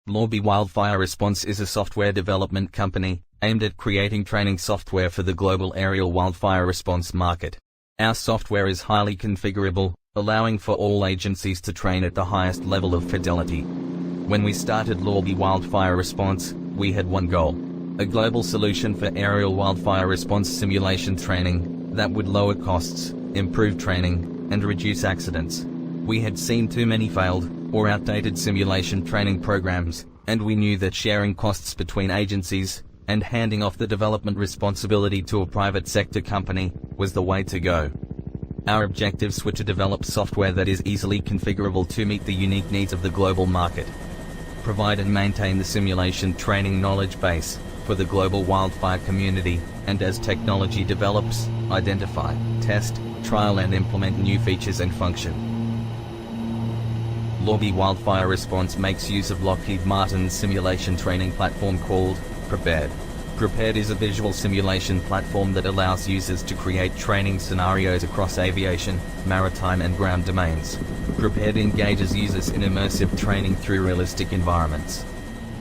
Lobby Wildfire Response is a software development company aimed at creating training software for the global aerial wildfire response market. Our software is highly configurable, allowing for all agencies to train at the highest level of fidelity. When we started Lobby Wildfire Response, we had one goal: a global solution for aerial wildfire response simulation training that would lower costs, improve training, and reduce accidents. We had seen too many failed or outdated simulation training programs, and we knew that sharing costs between agencies and handing off the development responsibility to a private sector company was the way to go. Our objectives were to develop software that is easily configurable to meet the unique needs of the global market, provide and maintain the simulation training knowledge base for the global wildfire community, and as technology develops, identify, test, trial and implement new features and function. Lobby Wildfire Response makes use of Lockheed Martin's simulation training platform called Prepared. Prepared is a visual simulation platform that allows users to create training scenarios across aviation, maritime and ground domains. Prepared engages users in immersive training through realistic environments.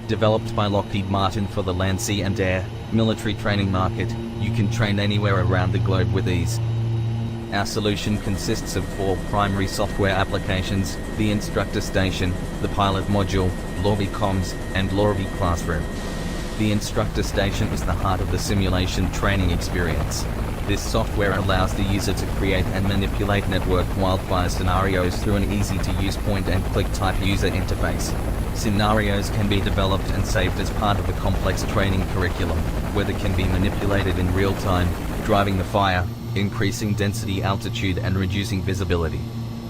Developed by Lockheed Martin for the land, sea and air military training market, you can train anywhere around the globe with ease. Our solution consists of 4 primary software applications: the instructor station, the pilot module, Lobby Comms, and Lobby Classroom. The instructor station is the heart of the simulation training experience. This software allows the user to create and manipulate networked wildfire scenarios through an easy-to-use point-and-click type user interface. Scenarios can be developed and saved as part of a complex training curriculum, where they can be manipulated in real time, driving the fire, increasing density, altitude and reducing visibility.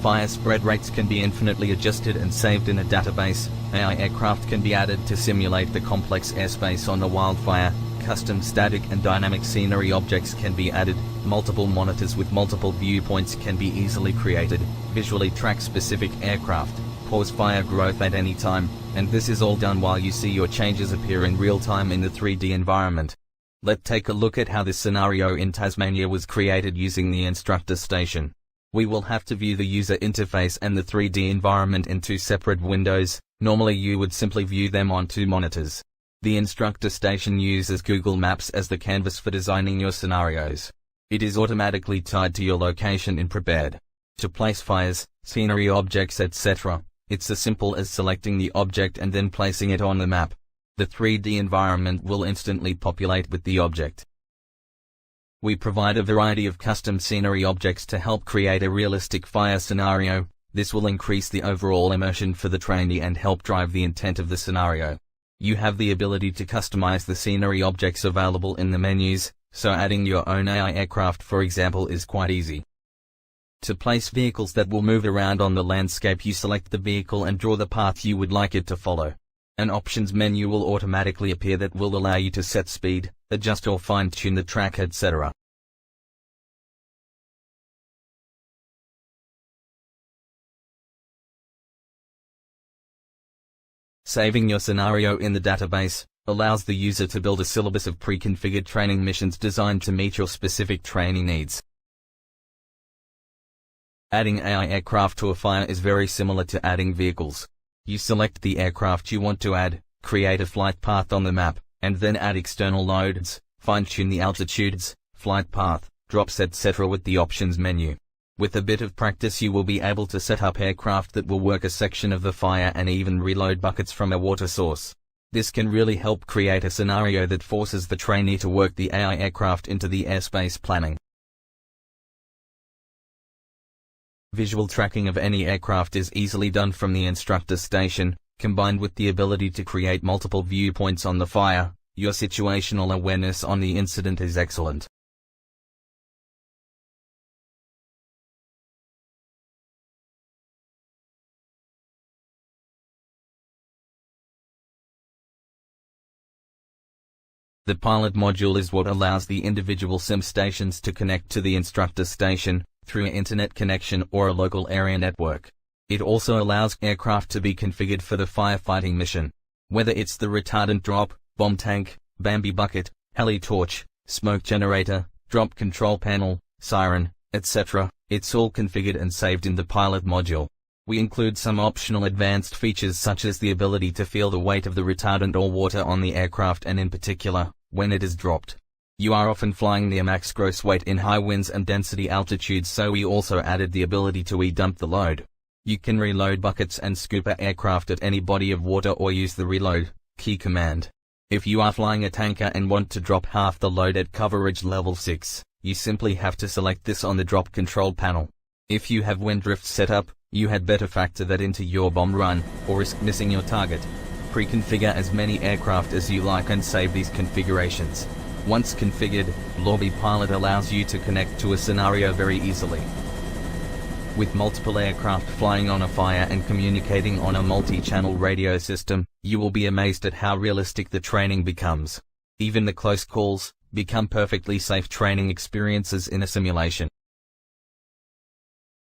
Fire spread rates can be infinitely adjusted and saved in a database. AI aircraft can be added to simulate the complex airspace on a wildfire. Custom static and dynamic scenery objects can be added. Multiple monitors with multiple viewpoints can be easily created. Visually track specific aircraft. Pause fire growth at any time, and this is all done while you see your changes appear in real time in the 3D environment. Let's take a look at how this scenario in Tasmania was created using the instructor station. We will have to view the user interface and the 3D environment in 2 separate windows. Normally you would simply view them on 2 monitors. The instructor station uses Google Maps as the canvas for designing your scenarios. It is automatically tied to your location in Prepared. To place fires, scenery objects, etc., it's as simple as selecting the object and then placing it on the map. The 3D environment will instantly populate with the object. We provide a variety of custom scenery objects to help create a realistic fire scenario. This will increase the overall immersion for the trainee and help drive the intent of the scenario. You have the ability to customize the scenery objects available in the menus, so adding your own AI aircraft, for example, is quite easy. To place vehicles that will move around on the landscape, you select the vehicle and draw the path you would like it to follow. An options menu will automatically appear that will allow you to set speed, adjust or fine-tune the track, etc. Saving your scenario in the database allows the user to build a syllabus of pre-configured training missions designed to meet your specific training needs. Adding AI aircraft to a fire is very similar to adding vehicles. You select the aircraft you want to add, create a flight path on the map, and then add external loads, fine-tune the altitudes, flight path, drops, etc. with the options menu. With a bit of practice you will be able to set up aircraft that will work a section of the fire and even reload buckets from a water source. This can really help create a scenario that forces the trainee to work the AI aircraft into the airspace planning. Visual tracking of any aircraft is easily done from the instructor station. Combined with the ability to create multiple viewpoints on the fire, your situational awareness on the incident is excellent. The pilot module is what allows the individual sim stations to connect to the instructor station through an internet connection or a local area network. It also allows aircraft to be configured for the firefighting mission. Whether it's the retardant drop, bomb tank, Bambi bucket, heli torch, smoke generator, drop control panel, siren, etc., it's all configured and saved in the pilot module. We include some optional advanced features such as the ability to feel the weight of the retardant or water on the aircraft and in particular, when it is dropped. You are often flying near max gross weight in high winds and density altitudes, so we also added the ability to dump the load. You can reload buckets and scooper aircraft at any body of water or use the reload key command. If you are flying a tanker and want to drop half the load at coverage level 6, you simply have to select this on the drop control panel. If you have wind drift set up, you had better factor that into your bomb run, or risk missing your target. Pre-configure as many aircraft as you like and save these configurations. Once configured, Lobby Pilot allows you to connect to a scenario very easily. With multiple aircraft flying on a fire and communicating on a multi-channel radio system, you will be amazed at how realistic the training becomes. Even the close calls become perfectly safe training experiences in a simulation.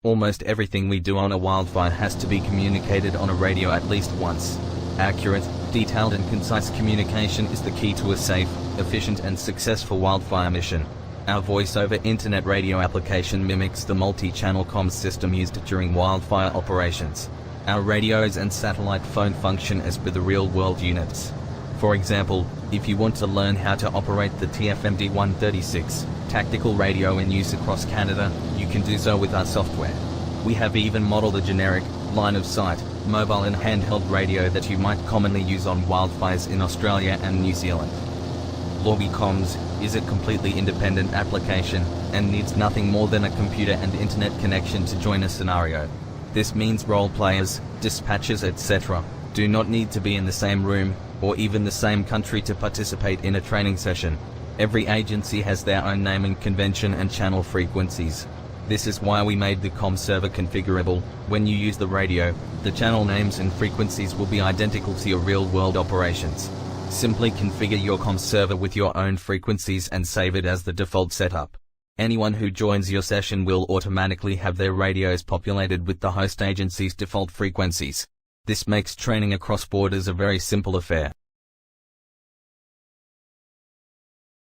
Almost everything we do on a wildfire has to be communicated on a radio at least once. Accurate, detailed and concise communication is the key to a safe, efficient and successful wildfire mission. Our voice-over internet radio application mimics the multi-channel comms system used during wildfire operations. Our radios and satellite phone function as per the real-world units. For example, if you want to learn how to operate the TFMD-136 tactical radio in use across Canada, you can do so with our software. We have even modeled a generic, line-of-sight, mobile and handheld radio that you might commonly use on wildfires in Australia and New Zealand. Lobby Comms is a completely independent application and needs nothing more than a computer and internet connection to join a scenario. This means role players, dispatchers etc. do not need to be in the same room, or even the same country to participate in a training session. Every agency has their own naming convention and channel frequencies. This is why we made the comm server configurable. When you use the radio, the channel names and frequencies will be identical to your real-world operations. Simply configure your comm server with your own frequencies and save it as the default setup. Anyone who joins your session will automatically have their radios populated with the host agency's default frequencies. This makes training across borders a very simple affair.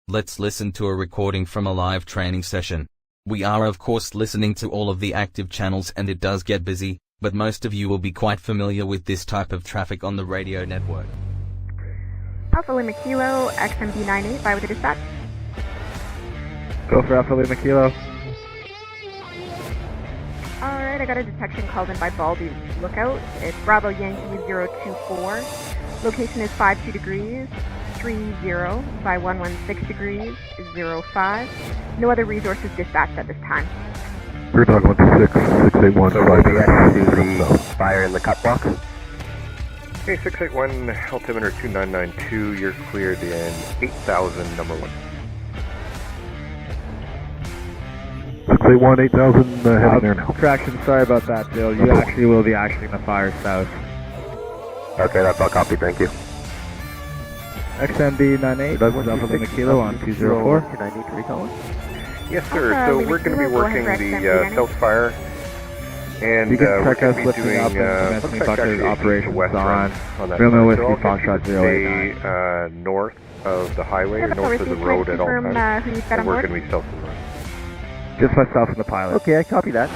Let's listen to a recording from a live training session. We are of course listening to all of the active channels and it does get busy, but most of you will be quite familiar with this type of traffic on the radio network. Alpha Lima Kilo, XMD 98, by with the dispatch. Go for Alpha Lima Kilo. Alright, I got a detection called in by Baldy Lookout. It's Bravo Yankee 024. Location is 52 degrees, 30 by 116 degrees, 05. No other resources dispatched at this time. We're talking about 681. So we'll be at the fire in the cut block. Okay, 681, altimeter 2992, you're cleared in 8000, number 1. 681, 8000, heading there now. Traction, sorry about that, Bill. You actually will be actioning the fire south. Okay, that's all copy, thank you. XMD 98, Alpha Lima Kilo on 204. Can I need to recall it? Yes, sir. So we're going to be working the south fire. And you can we're check going us to be lifting doing up and commencing bucket operations west on that Real side. Whiskey So I'll Foxtrot get you 089. to stay north of the highway or north of the road at all times. And we're going to be south of the road. Just myself and the pilot. Okay, I copy that.